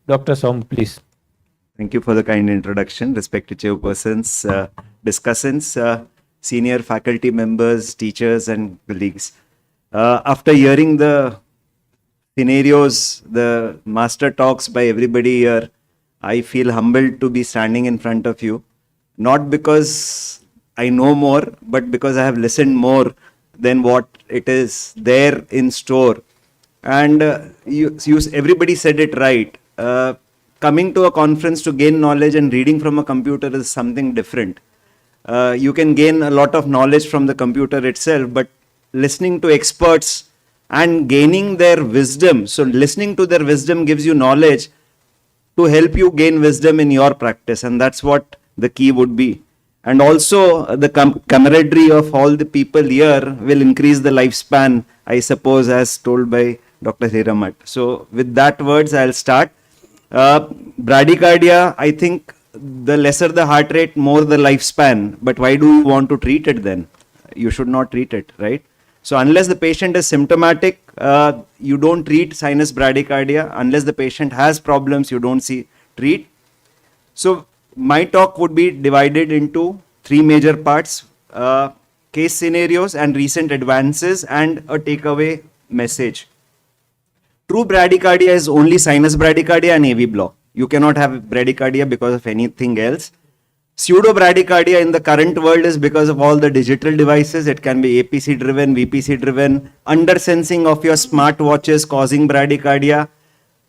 Dr. Som, please. Thank you for the kind introduction, respected chairpersons, discussants, senior faculty members, teachers, and colleagues. After hearing the scenarios, the master talks by everybody here, I feel humbled to be standing in front of you, not because I know more, but because I have listened more than what it is there in store. And everybody said it right. Coming to a conference to gain knowledge and reading from a computer is something different. You can gain a lot of knowledge from the computer itself, but listening to experts and gaining their wisdom. So listening to their wisdom gives you knowledge to help you gain wisdom in your practice. And that's what the key would be. And also the camaraderie of all the people here will increase the lifespan, I suppose, as told by Dr. Hiramat. So with that words, I'll start. Bradycardia, I think the lesser the heart rate, more the lifespan. But why do you want to treat it then? You should not treat it, right? So unless the patient is symptomatic, you don't treat sinus bradycardia. Unless the patient has problems, you don't treat. So my talk would be divided into three major parts: case scenarios and recent advances, and a takeaway message. True bradycardia is only sinus bradycardia and AV block. You cannot have bradycardia because of anything else. Pseudo bradycardia in the current world is because of all the digital devices. It can be APC driven, VPC driven, under sensing of your smartwatches causing bradycardia,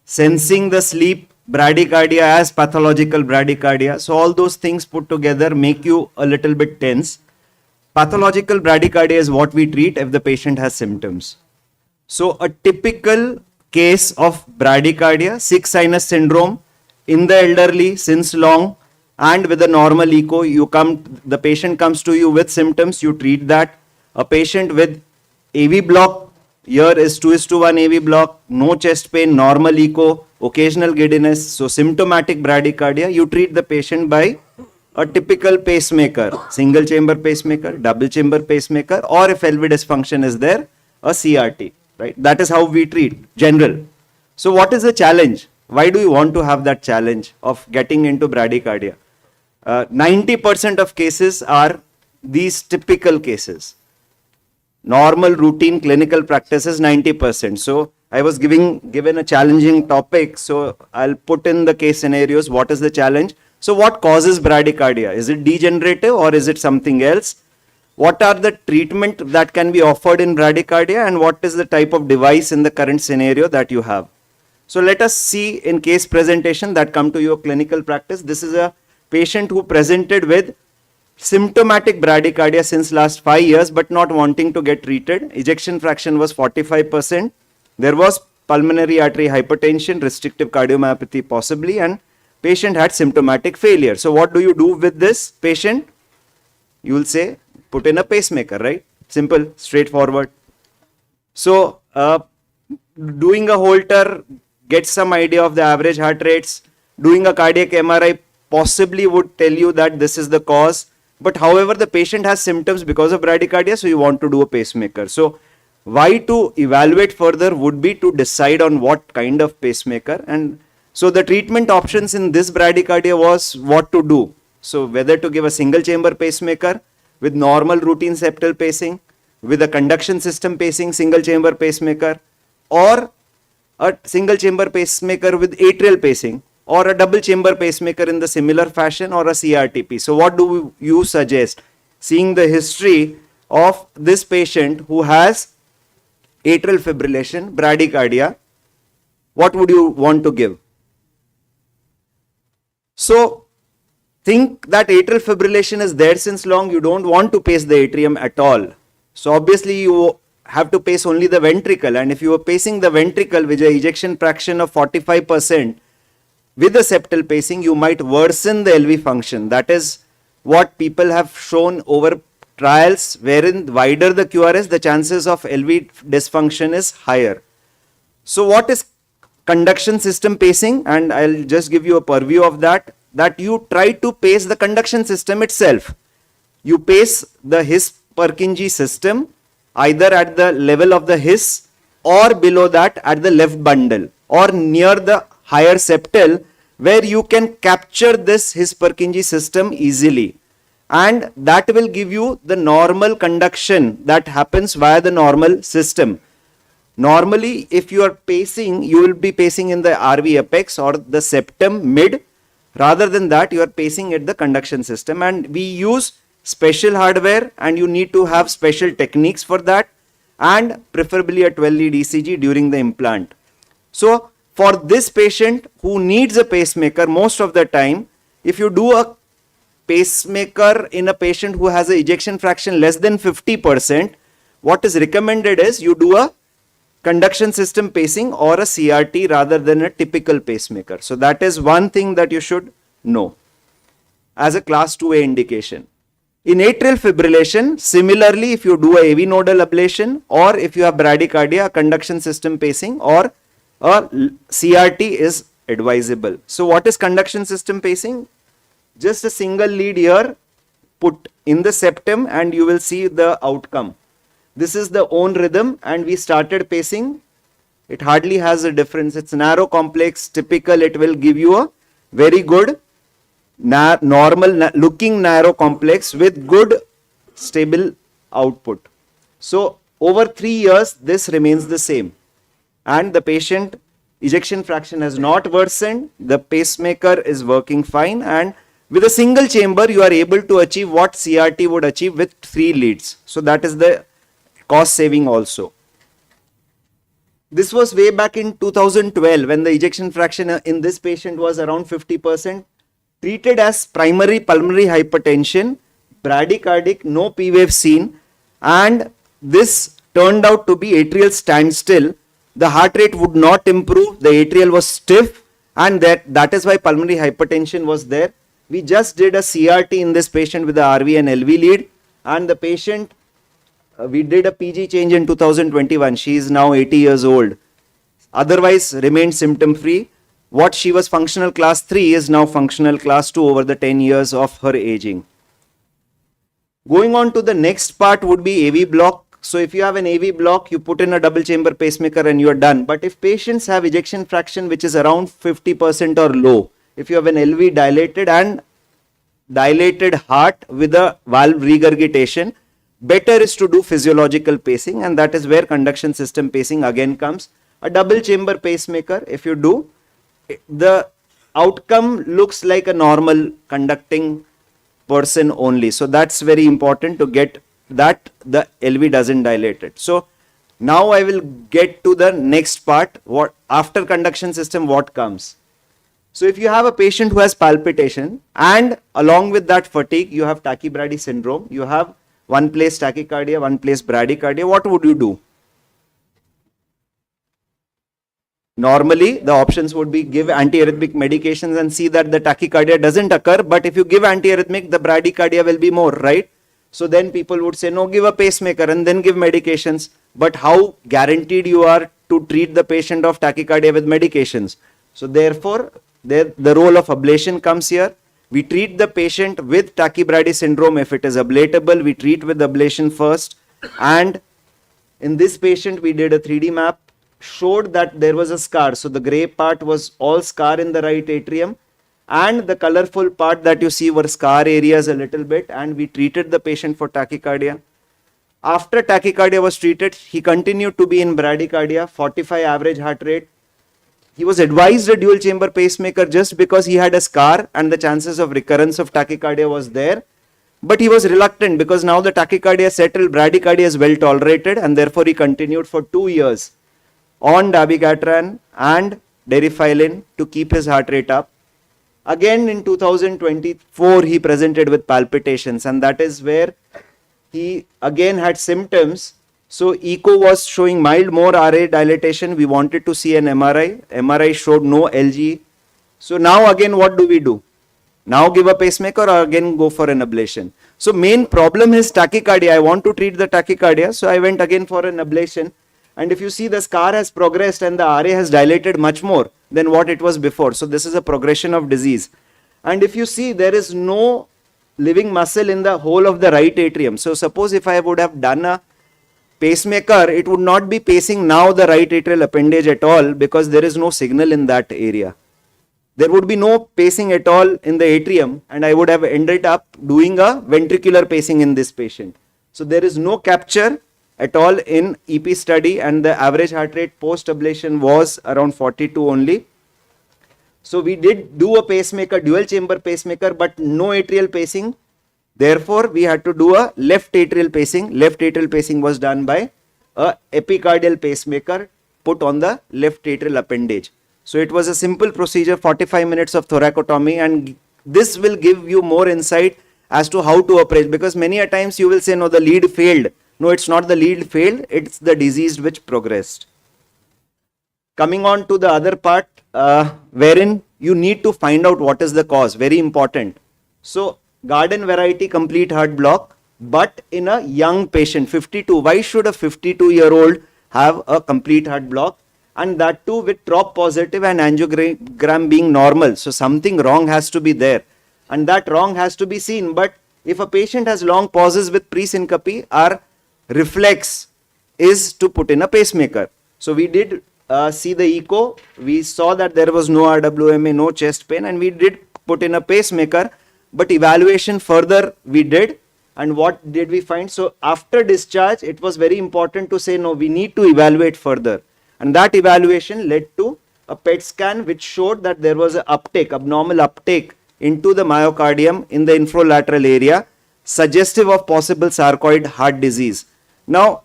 sensing the sleep bradycardia as pathological bradycardia. So all those things put together make you a little bit tense. Pathological bradycardia is what we treat if the patient has symptoms. So a typical case of bradycardia, sick sinus syndrome in the elderly since long, and with a normal echo, the patient comes to you with symptoms, you treat that. A patient with AV block, here is 2:1 AV block, no chest pain, normal echo, occasional giddiness, so symptomatic bradycardia, you treat the patient by a typical pacemaker, single chamber pacemaker, double chamber pacemaker, or if LV dysfunction is there, a CRT. Right? That is how we treat, general. So what is the challenge? Why do you want to have that challenge of getting into bradycardia? 90% of cases are these typical cases. Normal routine clinical practice is 90%. So I was given a challenging topic. So I'll put in the case scenarios. What is the challenge? So what causes bradycardia? Is it degenerative or is it something else? What are the treatment that can be offered in bradycardia, and what is the type of device in the current scenario that you have? So let us see in case presentation that come to your clinical practice. This is a patient who presented with symptomatic bradycardia since last 5 years but not wanting to get treated. Ejection fraction was 45%. There was pulmonary artery hypertension, restrictive cardiomyopathy possibly, and patient had symptomatic failure. So what do you do with this patient? You will say, put in a pacemaker, right? Simple, straightforward. So, doing a Holter, get some idea of the average heart rates. Doing a cardiac MRI possibly would tell you that this is the cause. But however, the patient has symptoms because of bradycardia, so you want to do a pacemaker. So, why to evaluate further would be to decide on what kind of pacemaker. And so, the treatment options in this bradycardia was what to do. So, whether to give a single chamber pacemaker with normal routine septal pacing, with a conduction system pacing single chamber pacemaker, or a single chamber pacemaker with atrial pacing, or a double chamber pacemaker in the similar fashion, or a CRTP. So what do you suggest? Seeing the history of this patient who has atrial fibrillation, bradycardia, what would you want to give? So think that atrial fibrillation is there since long, you don't want to pace the atrium at all. So obviously you have to pace only the ventricle, and if you are pacing the ventricle with an ejection fraction of 45% with the septal pacing, you might worsen the LV function. That is what people have shown over trials, wherein wider the QRS, the chances of LV dysfunction is higher. So what is conduction system pacing? And I'll just give you a purview of that you try to pace the conduction system itself. You pace the His-Purkinje system either at the level of the His or below that at the left bundle or near the higher septal, where you can capture this his Purkinje system easily. And that will give you the normal conduction that happens via the normal system. Normally, if you are pacing, you will be pacing in the RV apex or the septum mid. Rather than that, you are pacing at the conduction system. And we use special hardware, and you need to have special techniques for that, and preferably a 12 lead ECG during the implant. So, for this patient who needs a pacemaker, most of the time, if you do a pacemaker in a patient who has an ejection fraction less than 50%, what is recommended is you do a conduction system pacing or a CRT rather than a typical pacemaker. So that is one thing that you should know as a class 2A indication. In atrial fibrillation, similarly, if you do a AV nodal ablation or if you have bradycardia, a conduction system pacing or a CRT is advisable. So what is conduction system pacing? Just a single lead here put in the septum and you will see the outcome. This is the own rhythm and we started pacing. It hardly has a difference. It's narrow, complex, typical. It will give you a very good normal looking narrow complex with good stable output. So over 3 years this remains the same and the patient ejection fraction has not worsened. The pacemaker is working fine, and with a single chamber you are able to achieve what CRT would achieve with 3 leads. So that is the cost saving also. This was way back in 2012 when the ejection fraction in this patient was around 50%, treated as primary pulmonary hypertension, bradycardic, no P wave seen, and this turned out to be atrial standstill. The heart rate would not improve, the atrial was stiff, and that is why pulmonary hypertension was there. We just did a CRT in this patient with the RV and LV lead, and the patient, we did a PG change in 2021. She is now 80 years old. Otherwise remained symptom free. What she was functional class 3 is now functional class 2 over the 10 years of her aging. Going on to the next part would be AV block. So if you have an AV block, you put in a double chamber pacemaker and you are done. But if patients have ejection fraction which is around 50% or low, if you have an LV dilated and dilated heart with a valve regurgitation, better is to do physiological pacing, and that is where conduction system pacing again comes. A double chamber pacemaker, if you do, the outcome looks like a normal conducting person only. So that's very important to get that the LV doesn't dilate it. So now I will get to the next part. What after conduction system, what comes? So if you have a patient who has palpitation and along with that fatigue, you have tachybrady syndrome, you have one place tachycardia, one place bradycardia, what would you do? Normally, the options would be give antiarrhythmic medications and see that the tachycardia doesn't occur. But if you give antiarrhythmic, the bradycardia will be more, right? So then people would say, no, give a pacemaker and then give medications. But how guaranteed you are to treat the patient of tachycardia with medications? So therefore, the role of ablation comes here. We treat the patient with tachybrady syndrome. If it is ablatable, we treat with ablation first. And in this patient, we did a 3D map, showed that there was a scar. So the gray part was all scar in the right atrium, and the colorful part that you see were scar areas a little bit, and we treated the patient for tachycardia. After tachycardia was treated, he continued to be in bradycardia, 45 average heart rate. He was advised a dual chamber pacemaker just because he had a scar and the chances of recurrence of tachycardia was there. But he was reluctant because now the tachycardia settled, bradycardia is well tolerated, and therefore he continued for 2 years on dabigatran and derifylin to keep his heart rate up. Again in 2024 he presented with palpitations, and that is where he again had symptoms. So echo was showing mild more RA dilatation. We wanted to see an MRI. MRI showed no LG. So now again what do we do? Now give a pacemaker or again go for an ablation? So main problem is tachycardia. I want to treat the tachycardia. So I went again for an ablation. And if you see, the scar has progressed and the RA has dilated much more than what it was before. So this is a progression of disease. And if you see, there is no living muscle in the whole of the right atrium. So suppose if I would have done a pacemaker, it would not be pacing now the right atrial appendage at all because there is no signal in that area. there would be no pacing at all in the atrium, and I would have ended up doing a ventricular pacing in this patient. So there is no capture at all in EP study, and the average heart rate post ablation was around 42 only. So we did do a pacemaker, dual chamber pacemaker, but no atrial pacing. Therefore, we had to do a left atrial pacing. Left atrial pacing was done by a epicardial pacemaker put on the left atrial appendage. So it was a simple procedure, 45 minutes of thoracotomy, and this will give you more insight as to how to operate, because many a times you will say, no, the lead failed. No, it's not the lead failed, it's the disease which progressed. Coming on to the other part, wherein you need to find out what is the cause, very important. So garden variety complete heart block, but in a young patient, 52. Why should a 52-year-old have a complete heart block? And that too with TROP positive and angiogram being normal. So something wrong has to be there, and that wrong has to be seen. But if a patient has long pauses with presyncope, our reflex is to put in a pacemaker. So we did see the echo. We saw that there was no RWMA, no chest pain, and we did put in a pacemaker. But evaluation further we did, and what did we find? So after discharge, it was very important to say, no, we need to evaluate further. And that evaluation led to a PET scan which showed that there was an uptake, abnormal uptake into the myocardium in the infralateral area, suggestive of possible sarcoid heart disease. Now,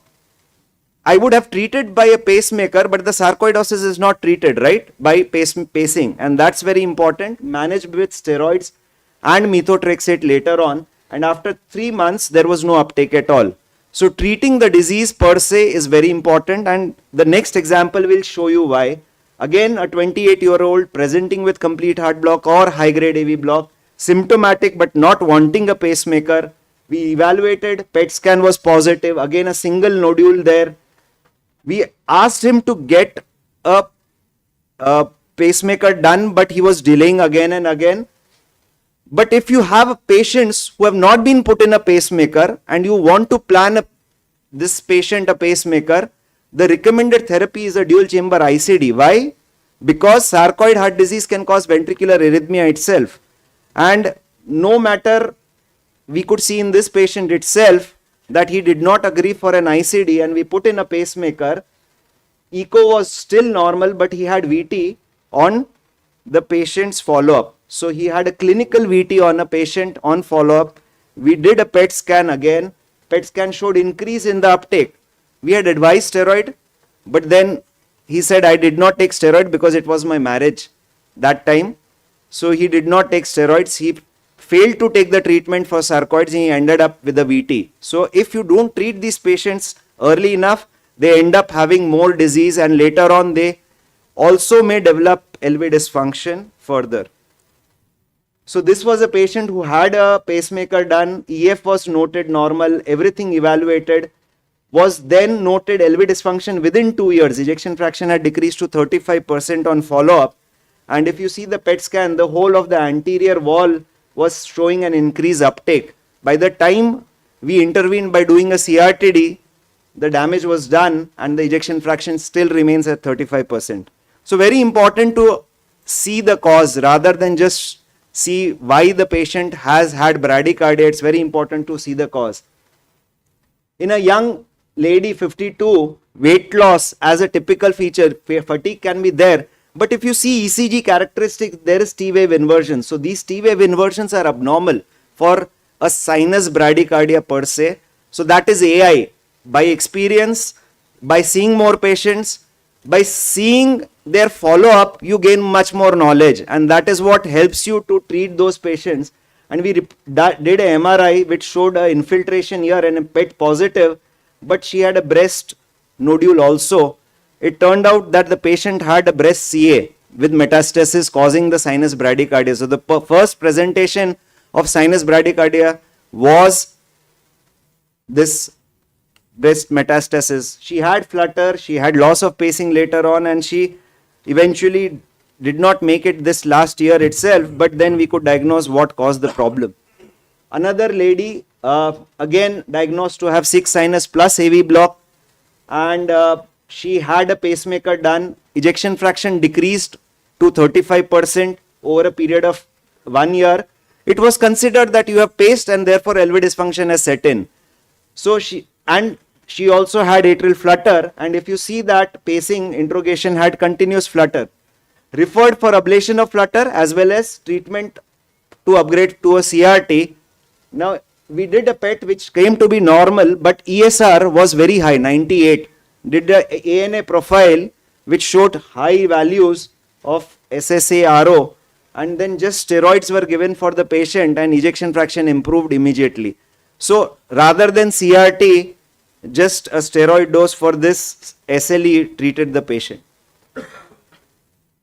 I would have treated by a pacemaker, but the sarcoidosis is not treated, right, by pacing, and that's very important. Managed with steroids and methotrexate later on, and after 3 months there was no uptake at all. So treating the disease per se is very important, and the next example will show you why. Again, a 28-year-old presenting with complete heart block or high-grade AV block, symptomatic but not wanting a pacemaker. We evaluated, PET scan was positive, again a single nodule there. We asked him to get a pacemaker done, but he was delaying again and again. But if you have patients who have not been put in a pacemaker and you want to plan this patient a pacemaker, the recommended therapy is a dual chamber ICD. Why? Because sarcoid heart disease can cause ventricular arrhythmia itself. And no matter, we could see in this patient itself that he did not agree for an ICD, and we put in a pacemaker. Echo was still normal, but he had VT on the patient's follow-up. So he had a clinical VT on a patient on follow-up. We did a PET scan again. PET scan showed increase in the uptake. We had advised steroid, but then he said, I did not take steroid because it was my marriage that time. So he did not take steroids. He failed to take the treatment for sarcoids. He ended up with a VT. So if you don't treat these patients early enough, they end up having more disease, and later on they also may develop LV dysfunction further. So this was a patient who had a pacemaker done, EF was noted normal, everything evaluated, was then noted LV dysfunction within 2 years. Ejection fraction had decreased to 35% on follow-up. And if you see the PET scan, the whole of the anterior wall was showing an increased uptake. By the time we intervened by doing a CRTD, the damage was done and the ejection fraction still remains at 35%. So very important to see the cause rather than just see why the patient has had bradycardia. It's very important to see the cause. In a young lady, 52, weight loss as a typical feature, fatigue can be there. But if you see ECG characteristics, there is T-wave inversion. So these T-wave inversions are abnormal for a sinus bradycardia per se. So that is AI. By experience, by seeing more patients, by seeing their follow-up, you gain much more knowledge, and that is what helps you to treat those patients. And we did a MRI which showed an infiltration here and a PET positive, but she had a breast nodule also. It turned out that the patient had a breast CA with metastasis causing the sinus bradycardia. So the first presentation of sinus bradycardia was this breast metastasis. She had flutter, she had loss of pacing later on, and she eventually did not make it this last year itself, but then we could diagnose what caused the problem. Another lady, again diagnosed to have 6 sinus plus AV block, and she had a pacemaker done. Ejection fraction decreased to 35%. over a period of 1 year, it was considered that you have paced and therefore LV dysfunction has set in. So she also had atrial flutter, and if you see that pacing interrogation had continuous flutter, referred for ablation of flutter as well as treatment to upgrade to a CRT. Now we did a PET which came to be normal, but ESR was very high, 98. Did the ANA profile which showed high values of SSA RO, and then just steroids were given for the patient and ejection fraction improved immediately. So rather than CRT, just a steroid dose for this SLE treated the patient.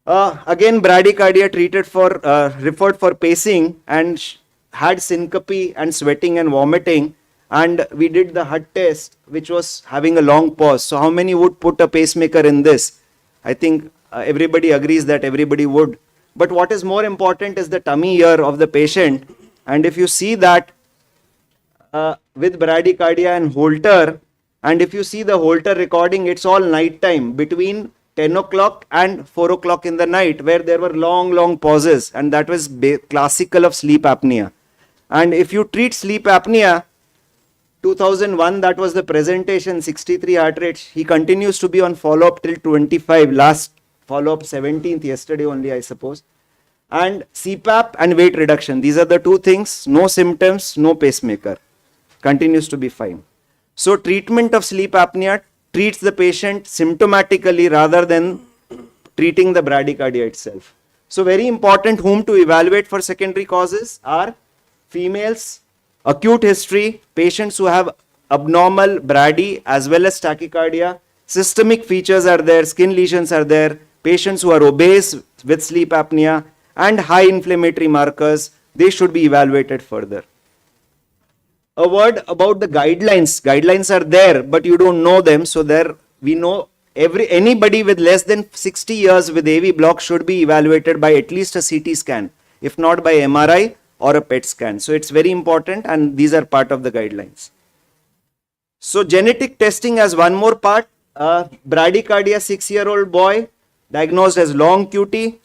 Again, bradycardia treated for, referred for pacing and had syncope and sweating and vomiting, and we did the HUD test which was having a long pause. So how many would put a pacemaker in this? I think everybody agrees that everybody would. But what is more important is the tummy ear of the patient, and if you see that with bradycardia and Holter, and if you see the Holter recording, it's all night time between 10 o'clock and 4 o'clock in the night, where there were long pauses, and that was classical of sleep apnea. And if you treat sleep apnea, 2001, that was the presentation, 63 heart rate. He continues to be on follow-up till 25, last follow-up 17th, yesterday only, I suppose. And CPAP and weight reduction, these are the two things, no symptoms, no pacemaker, continues to be fine. So treatment of sleep apnea treats the patient symptomatically rather than treating the bradycardia itself. So very important, whom to evaluate for secondary causes are females, acute history, patients who have abnormal brady as well as tachycardia, systemic features are there, skin lesions are there, patients who are obese with sleep apnea and high inflammatory markers, they should be evaluated further. A word about the guidelines. Guidelines are there, but you don't know them. So there we know anybody with less than 60 years with AV block should be evaluated by at least a CT scan, if not by MRI or a PET scan. So it's very important, and these are part of the guidelines. So genetic testing has one more part. Bradycardia, 6-year-old boy diagnosed as long QT,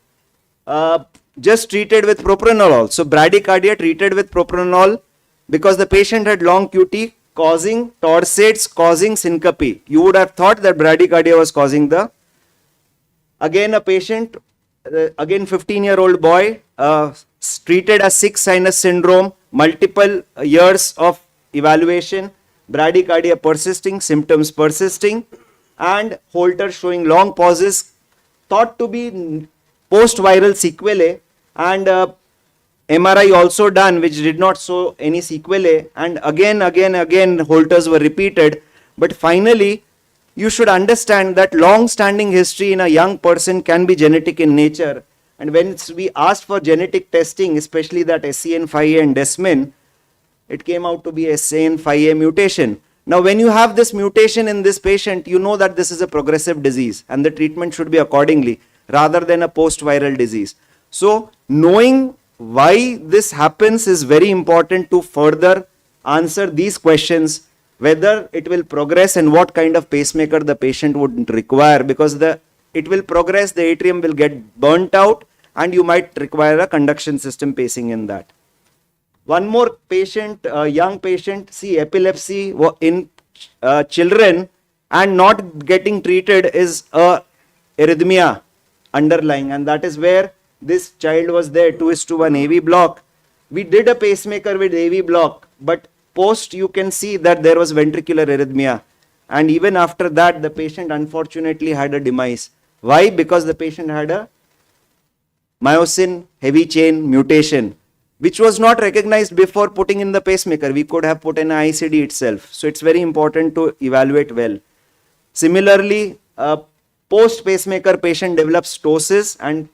just treated with propranolol. So bradycardia treated with propranolol because the patient had long QT causing torsades, causing syncope. You would have thought that bradycardia was causing the, again a patient, again 15-year-old boy, treated as sick sinus syndrome, multiple years of evaluation, bradycardia persisting, symptoms persisting, and Holter showing long pauses, thought to be post-viral sequelae, and MRI also done which did not show any sequelae, and again Holters were repeated. But finally you should understand that long-standing history in a young person can be genetic in nature, and when we asked for genetic testing, especially that SCN5A and Desmin, it came out to be SCN5A mutation. Now when you have this mutation in this patient, you know that this is a progressive disease and the treatment should be accordingly rather than a post-viral disease. So knowing why this happens is very important to further answer these questions, whether it will progress and what kind of pacemaker the patient would require, because it will progress, the atrium will get burnt out, and you might require a conduction system pacing in that. One more patient, young patient, see epilepsy in children and not getting treated is a arrhythmia underlying, and that is where this child was there, 2:1 AV block. We did a pacemaker with AV block, but post you can see that there was ventricular arrhythmia, and even after that the patient unfortunately had a demise. Why? Because the patient had a myosin heavy chain mutation, which was not recognized before putting in the pacemaker. We could have put in an ICD itself. So it's very important to evaluate well. Similarly, post pacemaker patient develops ptosis and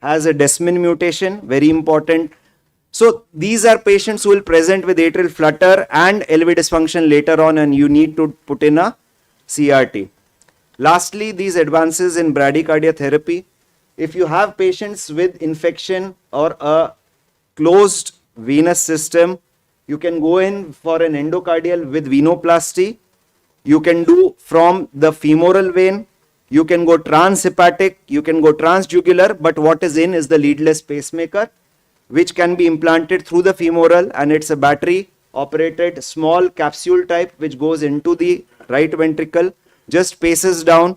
has a Desmin mutation, very important. So these are patients who will present with atrial flutter and LV dysfunction later on, and you need to put in a CRT. Lastly, these advances in bradycardia therapy. If you have patients with infection or a closed venous system, you can go in for an endocardial with venoplasty. You can do from the femoral vein, You can go transhepatic, you can go transjugular, but what is in is the leadless pacemaker, which can be implanted through the femoral, and it's a battery operated small capsule type which goes into the right ventricle, just paces down,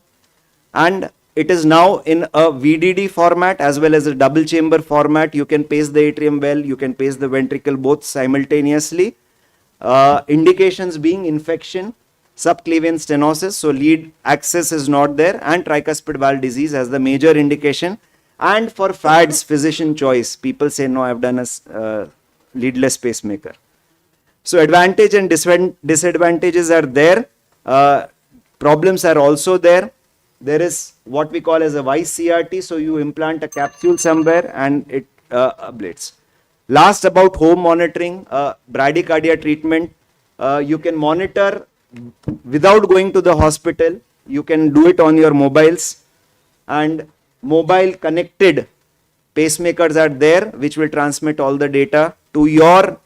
and it is now in a VDD format as well as a double chamber format. You can pace the atrium well, you can pace the ventricle both simultaneously. Indications being infection, subclavian stenosis, so lead access is not there, and tricuspid valve disease as the major indication. And for FADS, physician choice, people say, no, I've done a leadless pacemaker. So advantage and disadvantages are there. Problems are also there. There is what we call as a YCRT, so you implant a capsule somewhere and it ablates. Last, about home monitoring, bradycardia treatment. You can monitor without going to the hospital. You can do it on your mobiles, and mobile connected pacemakers are there which will transmit all the data to your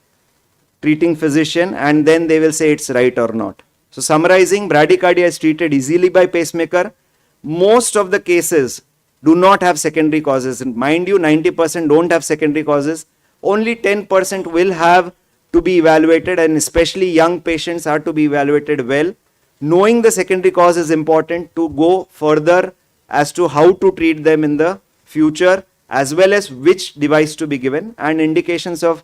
treating physician, and then they will say it's right or not. So summarizing, bradycardia is treated easily by pacemaker. Most of the cases do not have secondary causes. And mind you, 90% don't have secondary causes. Only 10% will have to be evaluated, and especially young patients are to be evaluated well. Knowing the secondary cause is important to go further as to how to treat them in the future, as well as which device to be given, and indications of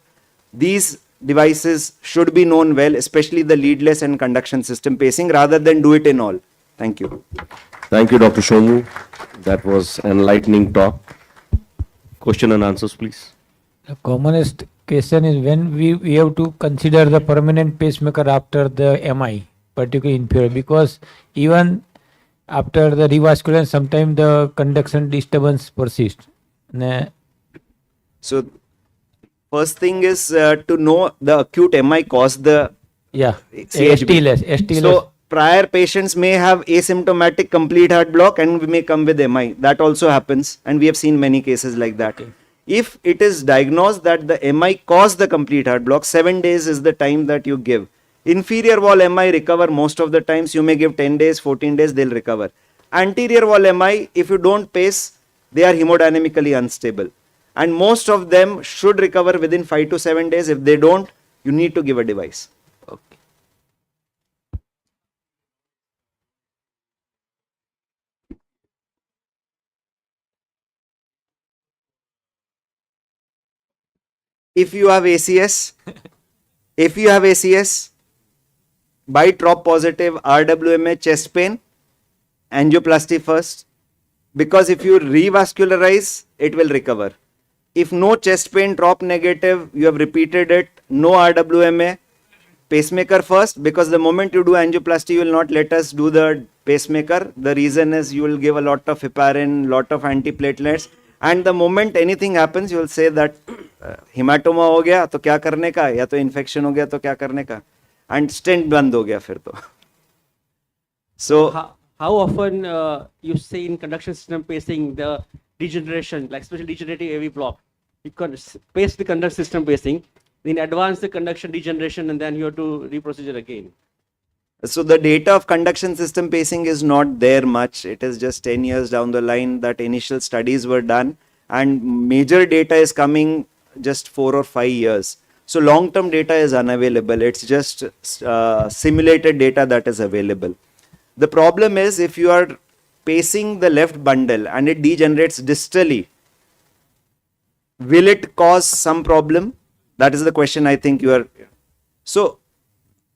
these devices should be known well, especially the leadless and conduction system pacing, rather than do it in all. Thank you. Thank you, Dr. Shomu. That was enlightening talk. Question and answers, please. The commonest question is when we have to consider the permanent pacemaker after the MI, particularly inferior, because even after the revascularization, sometimes the conduction disturbance persists. So first thing is to know the acute MI caused the ST-less. So prior patients may have asymptomatic complete heart block and may come with MI. That also happens, and we have seen many cases like that. Okay. If it is diagnosed that the MI caused the complete heart block, 7 days is the time that you give. Inferior wall MI recover most of the times. You may give 10 days, 14 days, they'll recover. Anterior wall MI, if you don't pace, they are hemodynamically unstable. And most of them should recover within 5 to 7 days. If they don't, you need to give a device. Okay. If you have ACS, by TROP positive, RWMA, chest pain, angioplasty first, because if you revascularize, it will recover. If no chest pain, TROP negative, you have repeated it, no RWMA, pacemaker first, because the moment you do angioplasty, you will not let us do the pacemaker. The reason is you will give a lot of heparin, lot of antiplatelets, and the moment anything happens, you will say that hematoma हो गया तो क्या करने का, या तो infection हो गया तो क्या करने का, and stent बंद हो गया फिर तो. So how often you see in conduction system pacing the degeneration, like especially degenerative AV block, you can pace the conduction system pacing, then advance the conduction degeneration, and then you have to reprocedure again. So the data of conduction system pacing is not there much. It is just 10 years down the line that initial studies were done, and major data is coming just 4 or 5 years. So long-term data is unavailable. It's just simulated data that is available. The problem is if you are pacing the left bundle and it degenerates distally, will it cause some problem? That is the question I think you are. So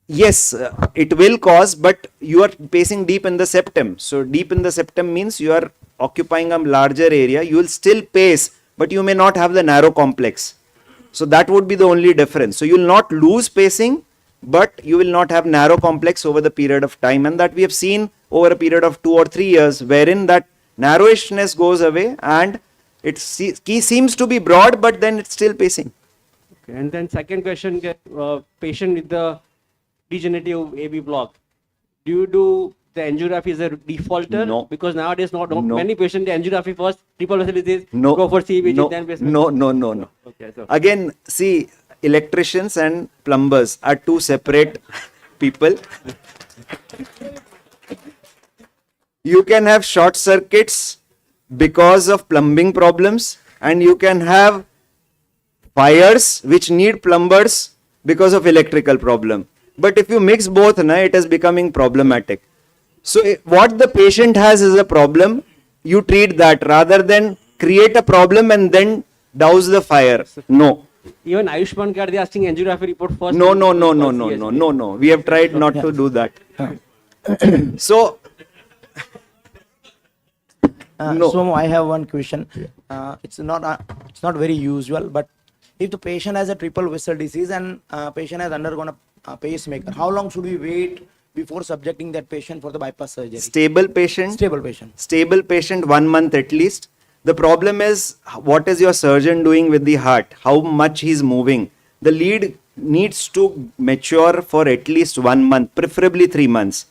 yes, it will cause, but you are pacing deep in the septum. So deep in the septum means you are occupying a larger area. You will still pace, but you may not have the narrow complex. So that would be the only difference. So you will not lose pacing, but you will not have narrow complex over the period of time. And that we have seen over a period of 2 or 3 years, wherein that narrowishness goes away and it seems to be broad, but then it's still pacing. Okay. And then second question, patient with the degenerative AV block, do you do the angiography as a defaulter? No. Because nowadays not No. many patients, the angiography first, triple facilities, No. go for CVG, No. then pacemaker. No. Okay, so Again, see, electricians and plumbers are two separate people. You can have short circuits because of plumbing problems, and you can have fires which need plumbers because of electrical problem. But if you mix both, it is becoming problematic. So what the patient has is a problem, you treat that rather than create a problem and then douse the fire. No. Even Ayushman card, they are asking angiography report first. No. We have tried not to do that. So, no. So I have one question. It's not very usual, but if the patient has a triple vessel disease and patient has undergone a pacemaker, how long should we wait before subjecting that patient for the bypass surgery? Stable patient. Stable patient, 1 month at least. The problem is, what is your surgeon doing with the heart? How much he's moving? The lead needs to mature for at least 1 month, preferably 3 months.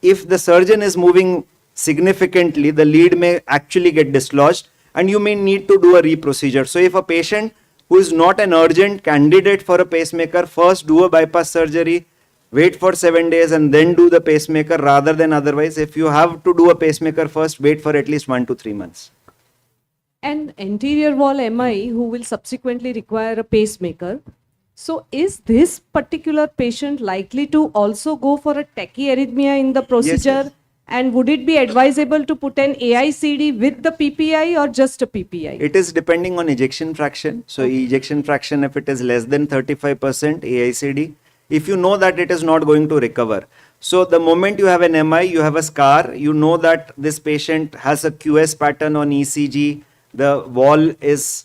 If the surgeon is moving significantly, the lead may actually get dislodged and you may need to do a reprocedure. So if a patient who is not an urgent candidate for a pacemaker, first do a bypass surgery, wait for 7 days and then do the pacemaker rather than otherwise. If you have to do a pacemaker first, wait for at least 1 to 3 months. An anterior wall MI who will subsequently require a pacemaker. So is this particular patient likely to also go for a tachyarrhythmia in the procedure? Yes. And would it be advisable to put an AICD with the PPI or just a PPI? It is depending on ejection fraction. So ejection fraction, if it is less than 35%, AICD. If you know that it is not going to recover. So the moment you have an MI, you have a scar, you know that this patient has a QS pattern on ECG, the wall is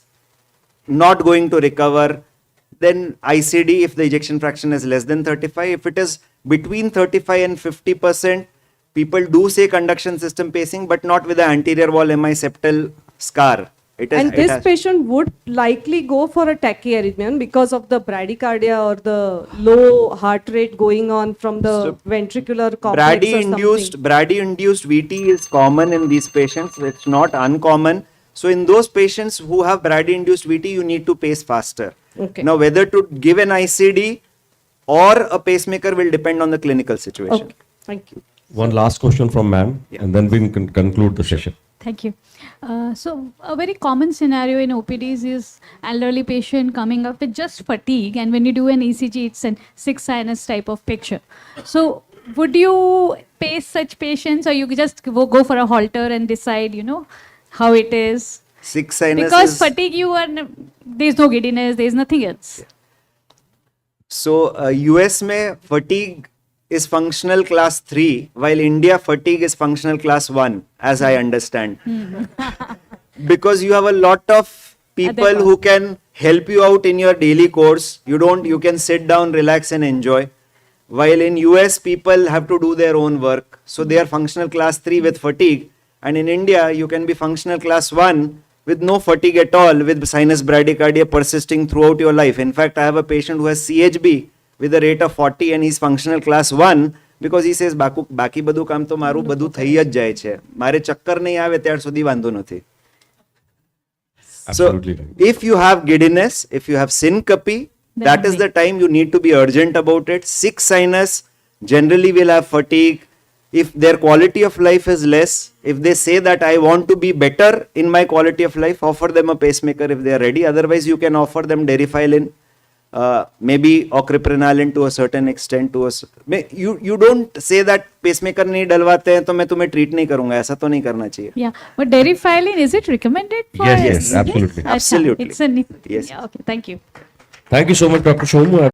not going to recover, then ICD if the ejection fraction is less than 35. If it is between 35 and 50%, people do say conduction system pacing, but not with the anterior wall MI septal scar. And this patient would likely go for a tachyarrhythmia because of the bradycardia or the low heart rate going on from the ventricular complex or something. Brady-induced VT is common in these patients. It's not uncommon. So in those patients who have Brady-induced VT, you need to pace faster. Okay. Now, whether to give an ICD or a pacemaker will depend on the clinical situation. Okay, thank you. One last question from ma'am, and then we can conclude the session. Thank you. So a very common scenario in OPDs is elderly patient coming up with just fatigue, and when you do an ECG, it's an 6 sinus type of picture. So would you pace such patients, or you just go for a halter and decide, how it is? 6 sinus Because is, fatigue, there's no giddiness, there's nothing else. So US mein fatigue is functional class 3, while India fatigue is functional class 1, as I understand. Because you have a lot of people who can help you out in your daily course. You can sit down, relax and enjoy. While in US, people have to do their own work. So they are functional class 3 with fatigue. And in India, you can be functional class 1 with no fatigue at all, with sinus bradycardia persisting throughout your life. In fact, I have a patient who has CHB with a rate of 40 and he's functional class 1 because he says, બાકી બધું કામ તો મારું બધું થઈ જ જાય છે. મારે ચક્કર નહીં આવે ત્યાર સુધી વાંધો નથી. So, Absolutely. if you have giddiness, if you have syncope, that is the time you need to be urgent about it. 6 sinus generally will have fatigue. If their quality of life is less, if they say that I want to be better in my quality of life, offer them a pacemaker if they are ready. Otherwise, you can offer them derifylin, maybe ocryprenalin to a certain extent. You don't say that pacemaker नहीं डलवाते हैं तो मैं तुम्हें treat नहीं करूँगा. ऐसा तो नहीं करना चाहिए. Yeah, but derifylin, is it recommended for? Yes, absolutely. Acha, Absolutely. It's a Yes. Yeah, okay, thank you. Thank you so much, Dr. Shomu.